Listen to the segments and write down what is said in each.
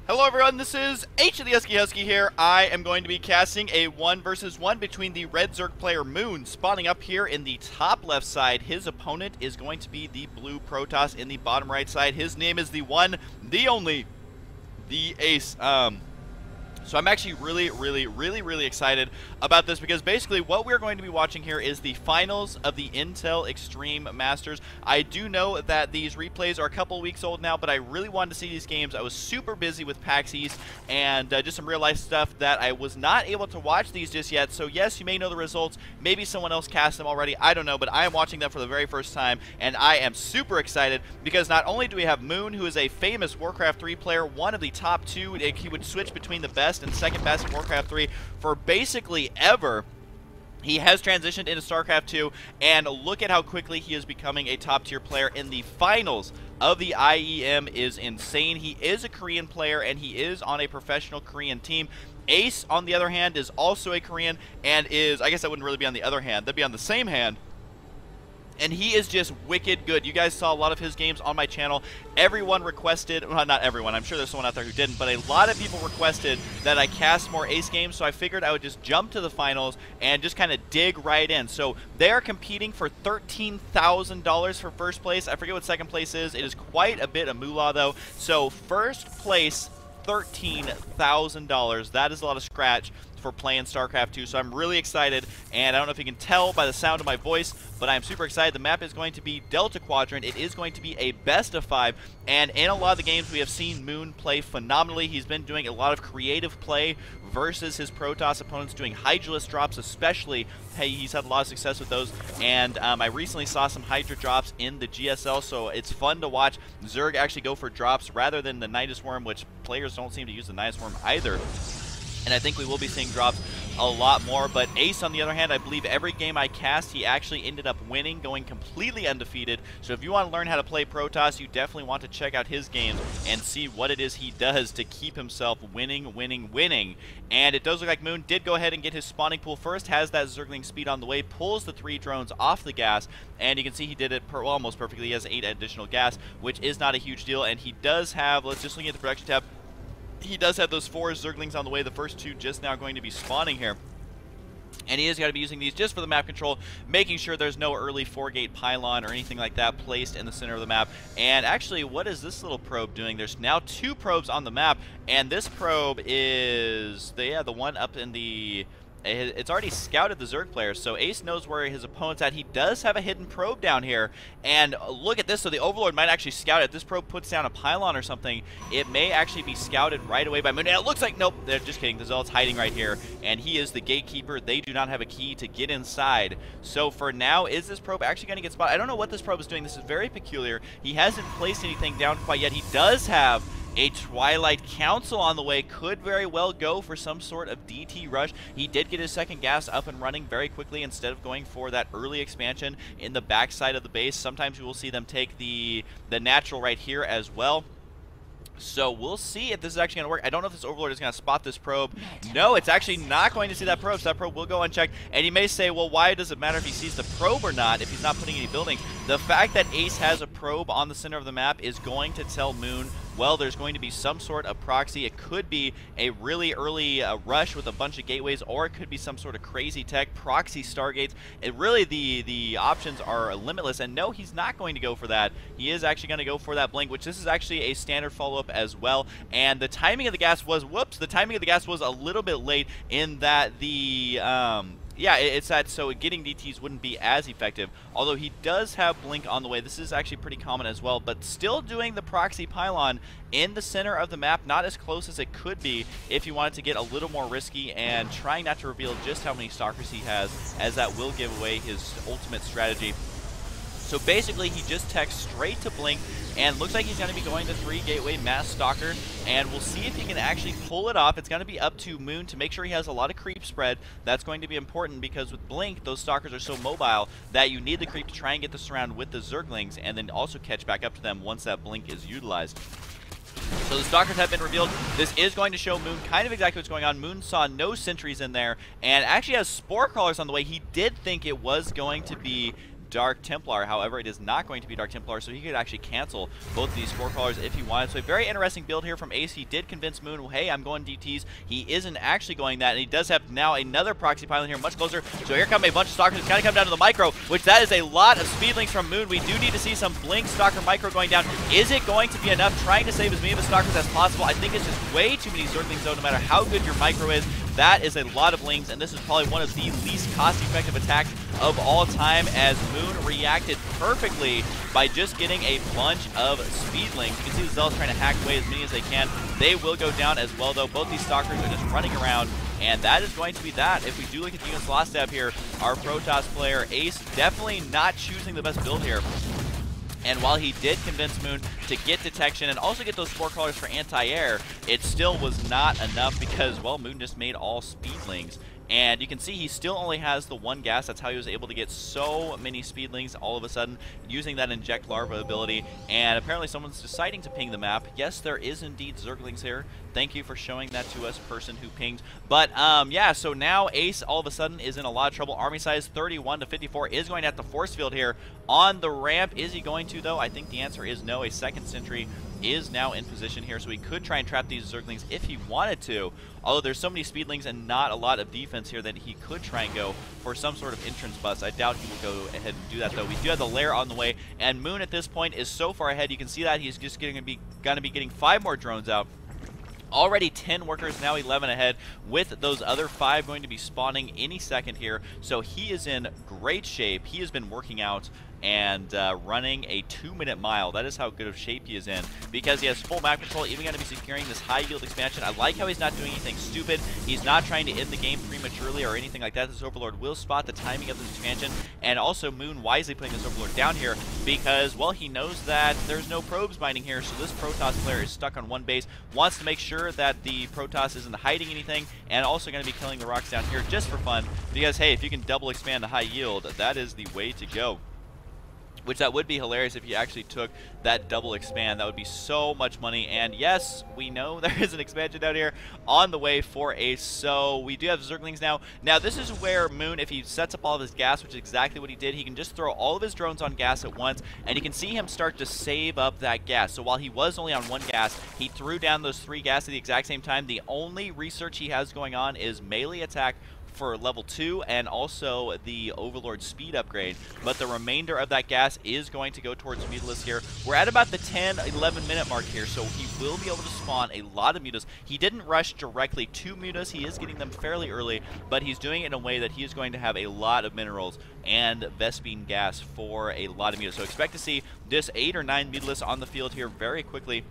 Hello everyone, this is H of the Husky here. I am going to be casting a 1 versus 1 between the red Zerg player Moon, spawning up here in the top left side. His opponent is going to be the blue Protoss in the bottom right side. His name is the one, the only, the Ace. So I'm actually really excited about this, because basically what we're going to be watching here is the finals of the Intel Extreme Masters. I do know that these replays are a couple weeks old now, but I really wanted to see these games. I was super busy with PAX East and just some real life stuff that I was not able to watch these just yet. So yes, you may know the results. Maybe someone else cast them already. I don't know, but I am watching them for the very first time, and I am super excited because not only do we have Moon, who is a famous Warcraft 3 player, one of the top two. He would switch between the best and second best in Warcraft 3 for basically ever. He has transitioned into StarCraft 2, and look at how quickly he is becoming a top-tier player in the finals of the IEM. Is insane. He is a Korean player, and he is on a professional Korean team. Ace, on the other hand, is also a Korean, and is, I guess that wouldn't really be on the other hand, that'd be on the same hand. And he is just wicked good. You guys saw a lot of his games on my channel. Everyone requested, well, not everyone, I'm sure there's someone out there who didn't, but a lot of people requested that I cast more Ace games, so I figured I would just jump to the finals and just kind of dig right in. So they are competing for $13,000 for first place. I forget what second place is. It is quite a bit of moolah, though. So first place, $13,000. That is a lot of scratch for playing StarCraft 2, so I'm really excited, and I don't know if you can tell by the sound of my voice, but I'm super excited. The map is going to be Delta Quadrant. It is going to be a best of 5, and in a lot of the games we have seen Moon play phenomenally. He's been doing a lot of creative play versus his Protoss opponents, doing Hydralisk drops especially. Hey, he's had a lot of success with those, and I recently saw some Hydra drops in the GSL, so it's fun to watch Zerg actually go for drops rather than the Nidus Worm, which players don't seem to use the Nidus Worm either. And I think we will be seeing drops a lot more. But Ace, on the other hand, I believe every game I cast, he actually ended up winning, going completely undefeated. So if you want to learn how to play Protoss, you definitely want to check out his games and see what it is he does to keep himself winning. And it does look like Moon did go ahead and get his spawning pool first, has that Zergling speed on the way, pulls the 3 drones off the gas, and you can see he did it almost perfectly. He has 8 additional gas, which is not a huge deal. And he does have, let's just look at the production tab, he does have those 4 Zerglings on the way, the first 2 just now going to be spawning here. And he is going to be using these just for the map control, making sure there's no early 4-gate pylon or anything like that placed in the center of the map. And actually, what is this little probe doing? There's now 2 probes on the map, and this probe is the one up in the... It's already scouted the Zerg player, so Ace knows where his opponent's at. He does have a hidden probe down here, and look at this. So the Overlord might actually scout it. If this probe puts down a pylon or something, it may actually be scouted right away by Moon. And it looks like, nope, they're just kidding. The Zealot's hiding right here, and he is the gatekeeper. They do not have a key to get inside. So for now, is this probe actually going to get spotted? I don't know what this probe is doing. This is very peculiar. He hasn't placed anything down quite yet. He does have a Twilight Council on the way. Could very well go for some sort of DT rush. He did get his second gas up and running very quickly instead of going for that early expansion in the backside of the base. Sometimes you will see them take the natural right here as well. So we'll see if this is actually going to work. I don't know if this Overlord is going to spot this probe. No, it's actually not going to see that probe, so that probe will go unchecked. And you may say, well, why does it matter if he sees the probe or not if he's not putting any buildings? The fact that Ace has a probe on the center of the map is going to tell Moon, well, there's going to be some sort of proxy. It could be a really early rush with a bunch of gateways, or it could be some sort of crazy tech, proxy stargates. It really, the options are limitless, and no, he's not going to go for that. He is actually going to go for that blink, which this is actually a standard follow-up as well. And the timing of the gas was, the timing of the gas was a little bit late in that the, yeah, it's that, so getting DTs wouldn't be as effective, although he does have blink on the way. This is actually pretty common as well, but still doing the proxy pylon in the center of the map, not as close as it could be if you wanted to get a little more risky, and trying not to reveal just how many stalkers he has, as that will give away his ultimate strategy. So basically, he just techs straight to blink, and looks like he's going to be going to 3 gateway mass stalker, and we'll see if he can actually pull it off. It's going to be up to Moon to make sure he has a lot of creep spread. That's going to be important, because with blink, those stalkers are so mobile that you need the creep to try and get the surround with the Zerglings, and then also catch back up to them once that blink is utilized. So the stalkers have been revealed. This is going to show Moon kind of exactly what's going on. Moon saw no sentries in there, and actually has spore crawlers on the way. He did think it was going to be Dark Templar. However, it is not going to be Dark Templar, so he could actually cancel both these Spore Crawlers if he wanted. So a very interesting build here from Ace. He did convince Moon, hey, I'm going DTs. He isn't actually going that, and he does have now another proxy pylon here, much closer. So here come a bunch of Stalkers. It's going to come down to the Micro, which that is a lot of Speedlings from Moon. We do need to see some Blink Stalker Micro going down. Is it going to be enough? Trying to save as many of the Stalkers as possible. I think it's just way too many Zerglings, though, no matter how good your Micro is. That is a lot of Lings, and this is probably one of the least cost-effective attacks of all time, as Moon reacted perfectly by just getting a bunch of Speedlings. You can see the Zealots trying to hack away as many as they can. They will go down as well, though. Both these Stalkers are just running around, and that is going to be that. If we do look at the units lost tab here, our Protoss player, Ace, definitely not choosing the best build here. And while he did convince Moon to get detection and also get those Spore Crawlers for anti-air, it still was not enough because, well, Moon just made all Speedlings. And you can see he still only has the one gas. That's how he was able to get so many Speedlings all of a sudden using that Inject Larva ability. And apparently someone's deciding to ping the map. Yes, there is indeed Zerglings here. Thank you for showing that to us, person who pinged. But, yeah, so now Ace all of a sudden is in a lot of trouble. Army size 31 to 54 is going to have the force field here on the ramp. Is he going to, though? I think the answer is no. A second sentry is now in position here, so he could try and trap these Zerglings if he wanted to. Although there's so many Speedlings and not a lot of defense here that he could try and go for some sort of entrance bust. I doubt he will go ahead and do that, though. We do have the lair on the way, and Moon at this point is so far ahead. You can see that he's just going to be getting 5 more drones out. Already 10 workers, now 11 ahead, with those other 5 going to be spawning any second here. So he is in great shape. He has been working out and running a 2-minute mile. That is how good of shape he is in, because he has full map control, even going to be securing this high yield expansion. I like how he's not doing anything stupid. He's not trying to end the game prematurely or anything like that. This Overlord will spot the timing of this expansion, and also Moon wisely putting this Overlord down here because, well, he knows that there's no probes mining here, so this Protoss player is stuck on one base, wants to make sure that the Protoss isn't hiding anything, and also going to be killing the rocks down here just for fun, because, hey, if you can double expand the high yield, that is the way to go. Which that would be hilarious if you actually took that double expand. That would be so much money. And yes, we know there is an expansion down here on the way for Ace. So we do have Zerglings now. Now this is where Moon, if he sets up all of his gas, which is exactly what he did, he can just throw all of his drones on gas at once, and you can see him start to save up that gas. So while he was only on 1 gas, he threw down those 3 gas at the exact same time. The only research he has going on is melee attack for level 2 and also the Overlord speed upgrade, but the remainder of that gas is going to go towards Mutalisks here. We're at about the 10-11 minute mark here, so he will be able to spawn a lot of Mutalisks. He didn't rush directly to Mutalisks, he is getting them fairly early, but he's doing it in a way that he is going to have a lot of minerals and Vespene gas for a lot of Mutalisks. So expect to see this 8 or 9 Mutalisks on the field here very quickly.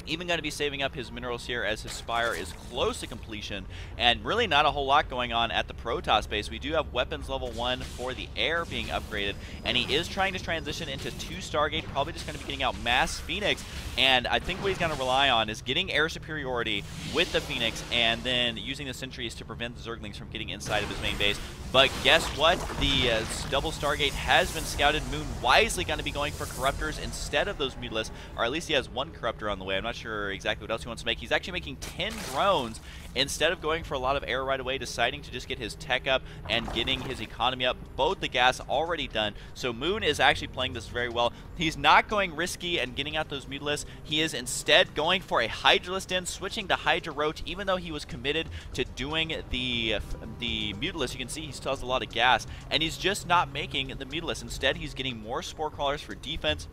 Even going to be saving up his minerals here as his Spire is close to completion, and really not a whole lot going on at the Protoss base. We do have weapons level 1 for the air being upgraded, and he is trying to transition into 2 Stargate, probably just going to be getting out Mass Phoenix, and I think what he's going to rely on is getting air superiority with the Phoenix, and then using the Sentries to prevent the Zerglings from getting inside of his main base. But guess what? The double Stargate has been scouted. Moon wisely going to be going for Corruptors instead of those Mutalisks, or at least he has 1 Corruptor on the way. I'm not sure exactly what else he wants to make. He's actually making 10 drones instead of going for a lot of air right away, deciding to just get his tech up and getting his economy up. Both the gas already done, so Moon is actually playing this very well. He's not going risky and getting out those Mutalisks. He is instead going for a Hydralisk in, switching to Hydra Roach, even though he was committed to doing the Mutalisks. You can see he still has a lot of gas, and he's just not making the Mutalisks. Instead, he's getting more Spore Crawlers for defense.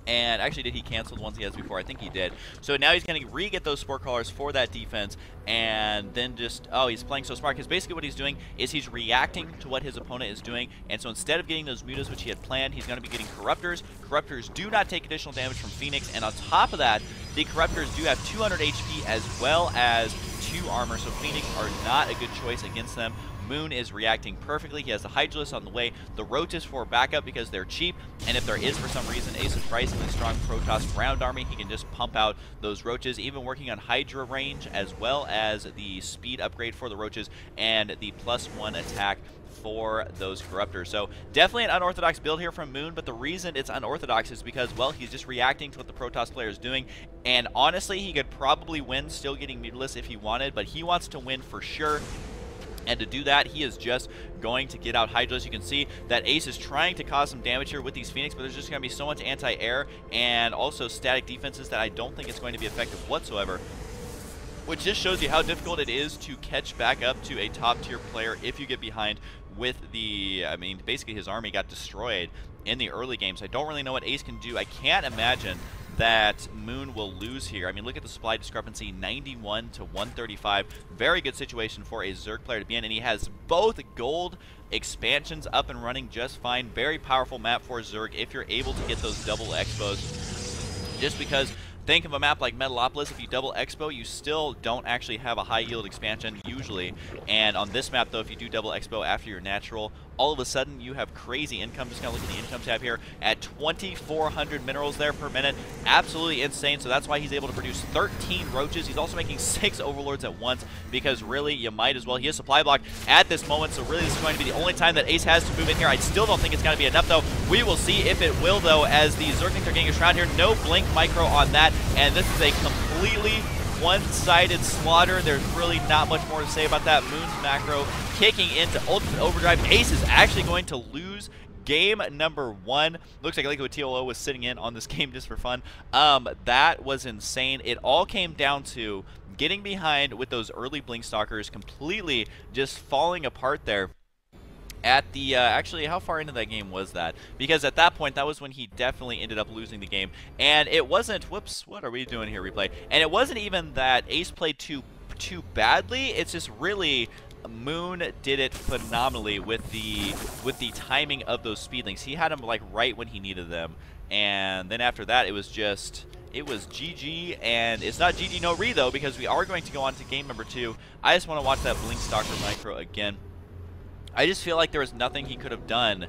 And actually, did he cancel the ones he has before? I think he did. So now he's going to re-get those Spore Crawlers for that defense, and then just, oh, he's playing so smart, because basically what he's doing is he's reacting to what his opponent is doing, and so instead of getting those Mutas, which he had planned, he's going to be getting Corruptors. Corruptors do not take additional damage from Phoenix, and on top of that, the Corruptors do have 200 HP as well as 2 armor, so Phoenix are not a good choice against them. Moon is reacting perfectly. He has the Hydralisk on the way, the Roaches for backup because they're cheap, and if there is for some reason Ace's pricing a strong Protoss ground army, he can just pump out those Roaches, even working on Hydra range as well as the speed upgrade for the Roaches and the +1 attack for those Corruptors. So definitely an unorthodox build here from Moon, but the reason it's unorthodox is because, well, he's just reacting to what the Protoss player is doing, and honestly, he could probably win still getting Mutalisks if he wanted, but he wants to win for sure. And to do that, he is just going to get out Hydra. As you can see, that Ace is trying to cause some damage here with these Phoenix, but there's just going to be so much anti-air and also static defenses that I don't think it's going to be effective whatsoever. Which just shows you how difficult it is to catch back up to a top-tier player if you get behind with the, I mean, basically his army got destroyed in the early games. I don't really know what Ace can do. I can't imagine that Moon will lose here. I mean, look at the supply discrepancy, 91 to 135. Very good situation for a Zerg player to be in, and he has both gold expansions up and running just fine. Very powerful map for Zerg if you're able to get those double expos. Just because, think of a map like Metalopolis, if you double expo, you still don't actually have a high yield expansion usually. And on this map though, if you do double expo after your natural, all of a sudden you have crazy income. Just gonna look at the income tab here at 2,400 minerals there per minute. Absolutely insane. So that's why he's able to produce 13 roaches. He's also making 6 overlords at once, because really you might as well. He has supply block at this moment, so really this is going to be the only time that Ace has to move in here. I still don't think it's going to be enough though. We will see if it will though, as the Zerglings are getting a shroud here. No blink micro on that, and this is a completely one-sided slaughter. There's really not much more to say about that. Moon's macro kicking into ultimate overdrive. Ace is actually going to lose game number 1. Looks like Liquid TLO was sitting in on this game just for fun. That was insane. It all came down to getting behind with those early blink stalkers, completely just falling apart there. At the, actually, how far into that game was that? Because at that point, that was when he definitely ended up losing the game. And it wasn't, whoops, what are we doing here, replay? And it wasn't even that Ace played too badly. It's just really, Moon did it phenomenally with the timing of those speedlings. He had them like right when he needed them. And then after that, it was just, it was GG, and it's not GG no re though, because we are going to go on to game number 2. I just want to watch that blink stalker micro again. I just feel like there was nothing he could have done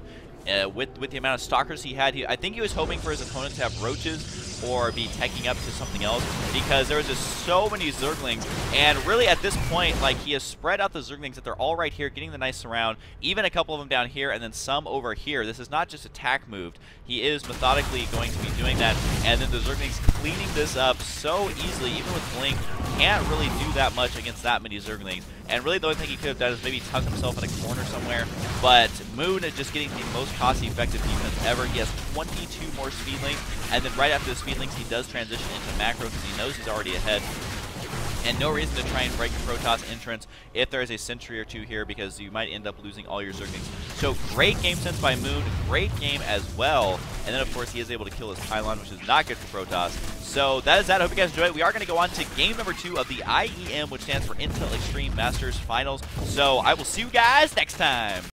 with the amount of stalkers he had. I think he was hoping for his opponent to have roaches or be teching up to something else, because there was just so many Zerglings, and really at this point, like, he has spread out the Zerglings that they're all right here, getting the nice surround, even a couple of them down here, and then some over here. This is not just attack moved. He is methodically going to be doing that, and then the Zerglings cleaning this up so easily, even with Blink, can't really do that much against that many Zerglings. And really the only thing he could have done is maybe tuck himself in a corner somewhere, but Moon is just getting the most cost-effective defense ever. He has 22 more speedlings, and then right after the speedlings, he does transition into macro because he knows he's already ahead. And no reason to try and break the Protoss entrance if there is a sentry or two here, because you might end up losing all your Zerglings. So great game sense by Moon, great game as well. And then of course he is able to kill his pylon, which is not good for Protoss. So that is that. I hope you guys enjoyed it. We are going to go on to game number 2 of the IEM, which stands for Intel Extreme Masters Finals. So I will see you guys next time.